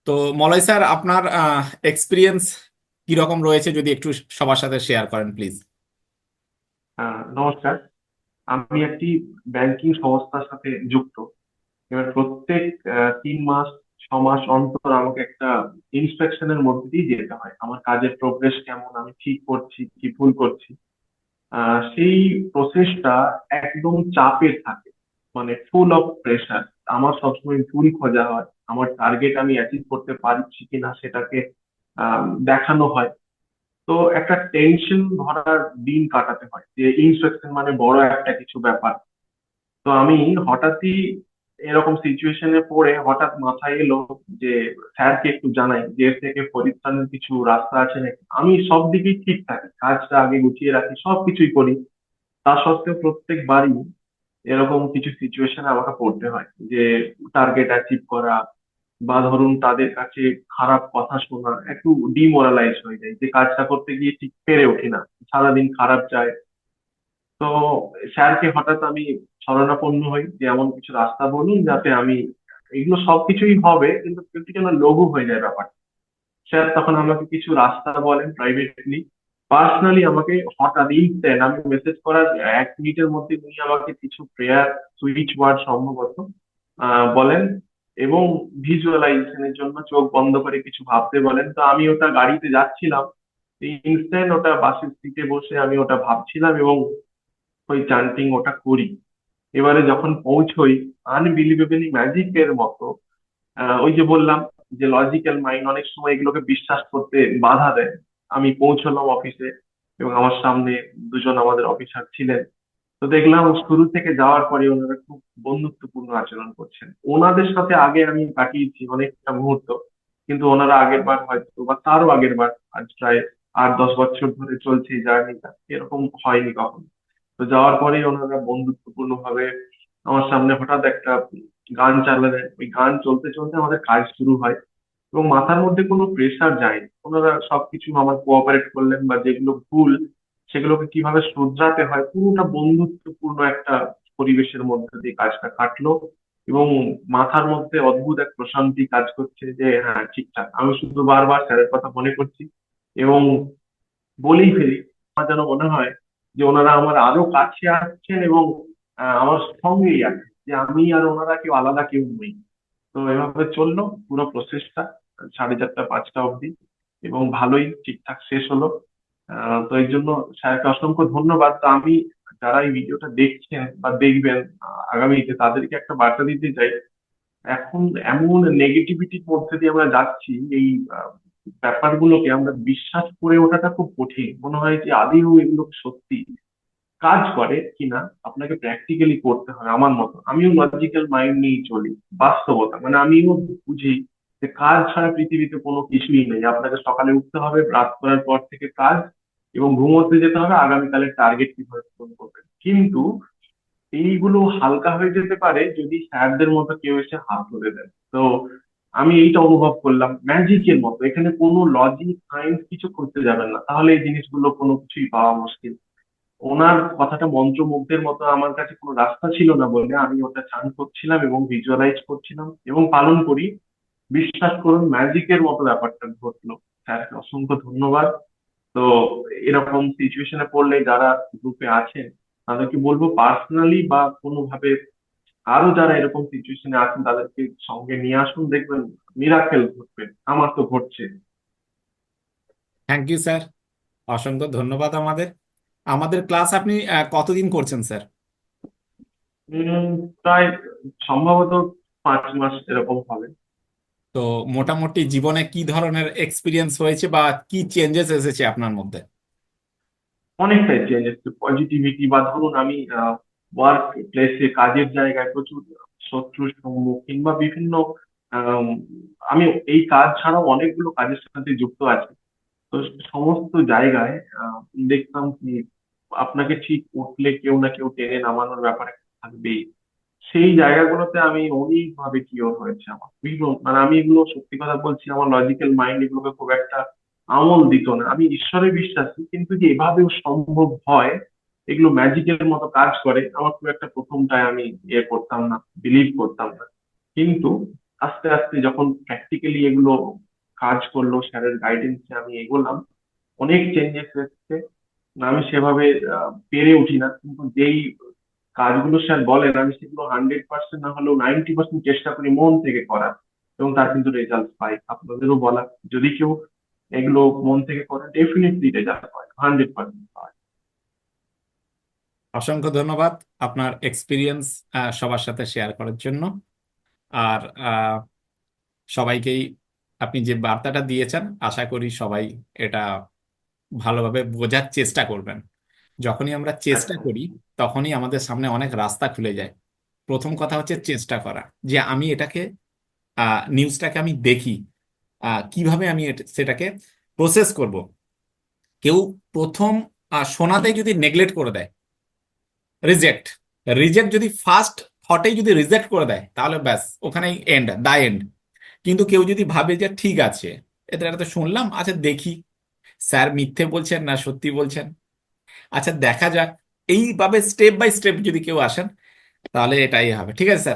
তো মলয় স্যার, আপনার এক্সপিরিয়েন্স কিরকম রয়েছে যদি একটু সবার সাথে শেয়ার করেন প্লিজ। নমস্কার। আমি একটি ব্যাংকিং সংস্থার সাথে যুক্ত। এবার প্রত্যেক 3 মাস 6 মাস অন্তর আমাকে একটা ইন্সপেকশনের মধ্যে দিয়ে যেতে হয়, আমার কাজের প্রোগ্রেস কেমন, আমি ঠিক করছি কি ভুল করছি। সেই প্রসেসটা একদম চাপের থাকে, মানে ফুল অফ প্রেশার। আমার সবসময় ভুল খোঁজা হয়, আমার টার্গেট আমি অ্যাচিভ করতে পারছি কিনা সেটাকে দেখানো হয়। তো একটা টেনশন ভরার দিন কাটাতে হয়, যে ইন্সপেকশন মানে বড় একটা কিছু ব্যাপার। তো আমি হঠাৎই এরকম সিচুয়েশনে পড়ে হঠাৎ মাথায় এলো যে স্যারকে একটু জানাই যে এর থেকে পরিত্রাণের কিছু রাস্তা আছে নাকি। আমি সব দিকেই ঠিক থাকি, কাজটা আগে গুছিয়ে রাখি, সবকিছুই করি, তা সত্ত্বেও প্রত্যেকবারই এরকম কিছু সিচুয়েশনে আমাকে পড়তে হয়, যে টার্গেট অ্যাচিভ করা বা ধরুন তাদের কাছে খারাপ কথা শোনা, একটু ডিমোরালাইজ হয়ে যায়, যে কাজটা করতে গিয়ে ঠিক পেরে উঠি না, সারাদিন খারাপ যায়। তো স্যারকে হঠাৎ আমি শরণাপন্ন হই যে এমন কিছু রাস্তা বলুন যাতে আমি, এগুলো সবকিছুই হবে কিন্তু একটু যেন লঘু হয়ে যায় ব্যাপারটা। স্যার তখন আমাকে কিছু রাস্তা বলেন প্রাইভেটলি, পার্সোনালি আমাকে হঠাৎ ইনস্ট্যান্ট, আমি মেসেজ করার 1 মিনিটের মধ্যে উনি আমাকে কিছু প্রেয়ার সুইচ ওয়ার্ড সম্ভবত বলেন, এবং ভিজুয়ালাইজেশনের জন্য চোখ বন্ধ করে কিছু ভাবতে বলেন। তো আমি ওটা গাড়িতে যাচ্ছিলাম, ইনস্ট্যান্ট ওটা বাসের সিটে বসে আমি ওটা ভাবছিলাম এবং ওই চান্টিং ওটা করি। এবারে যখন পৌঁছই, আনবিলিভেবলি ম্যাজিকের মতো, ওই যে বললাম যে লজিক্যাল মাইন্ড অনেক সময় এগুলোকে বিশ্বাস করতে বাধা দেয়। আমি পৌঁছলাম অফিসে এবং আমার সামনে দুজন আমাদের অফিসার ছিলেন। তো দেখলাম শুরু থেকে যাওয়ার পরে ওনারা খুব বন্ধুত্বপূর্ণ আচরণ করছেন। ওনাদের সাথে আগে আমি কাটিয়েছি অনেকটা মুহূর্ত, কিন্তু ওনারা আগের বার হয়তো বা তারও আগের বার, আজ প্রায় 8-10 বছর ধরে চলছে এই জার্নিটা, এরকম হয়নি কখনো। তো যাওয়ার পরেই ওনারা বন্ধুত্বপূর্ণ ভাবে আমার সামনে হঠাৎ একটা গান চালালেন। ওই গান চলতে চলতে আমাদের কাজ শুরু হয় এবং মাথার মধ্যে কোনো প্রেশার যায়নি। ওনারা সবকিছু আমার কোঅপারেট করলেন, বা যেগুলো ভুল সেগুলোকে কিভাবে শুধরাতে হয়, পুরোটা বন্ধুত্বপূর্ণ একটা পরিবেশের মধ্যে দিয়ে কাজটা কাটলো। এবং মাথার মধ্যে অদ্ভুত এক প্রশান্তি কাজ করছে যে হ্যাঁ ঠিকঠাক, আমি শুধু বারবার স্যারের কথা মনে করছি এবং বলেই ফেলি। আমার যেন মনে হয় যে ওনারা আমার আরো কাছে আসছেন এবং আমার সঙ্গেই আছে, যে আমি আর ওনারা কেউ আলাদা কেউ নই। তো এভাবে চললো পুরো প্রসেসটা 4:30 5টা অবধি, এবং ভালোই ঠিকঠাক শেষ হলো। তো এই জন্য স্যারকে অসংখ্য ধন্যবাদ। তো আমি, যারা এই ভিডিওটা দেখছেন বা দেখবেন আগামীতে, তাদেরকে একটা বার্তা দিতে চাই। এখন এমন নেগেটিভিটির মধ্যে দিয়ে আমরা যাচ্ছি, এই আহ, ব্যাপারগুলোকে আমরা বিশ্বাস করে ওঠাটা খুব কঠিন মনে হয়, যে আদৌ এগুলো সত্যি কাজ করে কিনা আপনাকে প্র্যাকটিক্যালি করতে হয়। আমার মতো আমিও লজিক্যাল মাইন্ড নিয়ে চলি, বাস্তবতা মানে আমিও বুঝি যে কাজ ছাড়া পৃথিবীতে কোনো কিছুই নেই। আপনাকে সকালে উঠতে হবে, রাত করার পর থেকে কাজ, এবং ঘুমোতে যেতে হবে আগামীকালের টার্গেট কিভাবে পূরণ করবেন। কিন্তু এইগুলো হালকা হয়ে যেতে পারে যদি স্যারদের মতো কেউ এসে হাত ধরে দেয়। তো আমি এইটা অনুভব করলাম ম্যাজিকের মতো, এখানে কোনো লজিক সায়েন্স কিছু করতে যাবেন না, তাহলে এই জিনিসগুলো কোনো কিছুই পাওয়া মুশকিল। ওনার কথাটা মন্ত্রমুগ্ধের মতো, আমার কাছে কোনো রাস্তা ছিল না বলে আমি ওটা চান করছিলাম এবং ভিজুয়ালাইজ করছিলাম এবং পালন করি। বিশ্বাস করুন ম্যাজিকের মতো ব্যাপারটা ঘটলো। স্যারকে অসংখ্য ধন্যবাদ। তো এরকম সিচুয়েশনে পড়লে যারা গ্রুপে আছেন, তাদেরকে বলবো পার্সোনালি বা কোনোভাবে, আরো যারা এরকম সিচুয়েশনে আছেন তাদেরকে সঙ্গে নিয়ে আসুন, দেখবেন মিরাকেল ঘটবে। আমার তো ঘটছে। থ্যাংক ইউ স্যার, অসংখ্য ধন্যবাদ। আমাদের আমাদের ক্লাস আপনি কতদিন করছেন স্যার? উম প্রায় সম্ভবত 5 মাস এরকম হবে। তো মোটামুটি জীবনে কি ধরনের এক্সপিরিয়েন্স হয়েছে বা কি চেঞ্জেস এসেছে আপনার মধ্যে? অনেকটাই চেঞ্জ এসেছে, পজিটিভিটি, বা ধরুন আমি ওয়ার্ক প্লেসে, কাজের জায়গায় প্রচুর শত্রুর সম্মুখীন বা বিভিন্ন, আম, আমি এই কাজ ছাড়াও অনেকগুলো কাজের সাথে যুক্ত আছি। তো সমস্ত জায়গায় দেখতাম কি আপনাকে ঠিক উঠলে কেউ না কেউ টেনে নামানোর ব্যাপার একটা থাকবেই। সেই জায়গাগুলোতে আমি অনেকভাবে কিওর হয়েছে আমার ভীষণ, মানে আমি এগুলো সত্যি কথা বলছি, আমার লজিক্যাল মাইন্ড এগুলোকে খুব একটা আমল দিত না। আমি ঈশ্বরে বিশ্বাসী, কিন্তু যে এভাবেও সম্ভব হয়, এগুলো ম্যাজিকের মতো কাজ করে, আমার খুব একটা প্রথমটায় আমি ইয়ে করতাম না, বিলিভ করতাম না। কিন্তু আস্তে আস্তে যখন প্র্যাকটিক্যালি এগুলো কাজ করলো, স্যারের গাইডেন্সে আমি এগোলাম, অনেক চেঞ্জেস এসেছে। না আমি সেভাবে পেরে উঠি না, কিন্তু যেই কাজগুলো স্যার বলেন আমি সেগুলো 100% না হলেও 90% চেষ্টা করি মন থেকে করার, এবং তার কিন্তু রেজাল্ট পাই। আপনাদেরও বলা, যদি কেউ এগুলো মন থেকে করে ডেফিনেটলি রেজাল্ট পায়, 100% পায়। অসংখ্য ধন্যবাদ আপনার এক্সপিরিয়েন্স সবার সাথে শেয়ার করার জন্য। আর সবাইকেই আপনি যে বার্তাটা দিয়েছেন, আশা করি সবাই এটা ভালোভাবে বোঝার চেষ্টা করবেন। যখনই আমরা চেষ্টা একদম। করি তখনই আমাদের সামনে অনেক রাস্তা খুলে যায়। প্রথম কথা হচ্ছে চেষ্টা করা, যে আমি এটাকে নিউজটাকে আমি দেখি, কিভাবে আমি সেটাকে প্রসেস করব। কেউ প্রথম শোনাতেই যদি নেগলেক্ট করে দেয়, রিজেক্ট, রিজেক্ট যদি ফার্স্ট থটেই যদি রিজেক্ট করে দেয়, তাহলে ব্যাস ওখানেই এন্ড, দা এন্ড। কিন্তু কেউ যদি ভাবে যে ঠিক আছে, এটা তো শুনলাম, আচ্ছা দেখি স্যার মিথ্যে বলছেন না সত্যি বলছেন, আচ্ছা দেখা যাক, এইভাবে স্টেপ বাই স্টেপ যদি কেউ আসেন, তাহলে এটাই হবে। ঠিক আছে স্যার।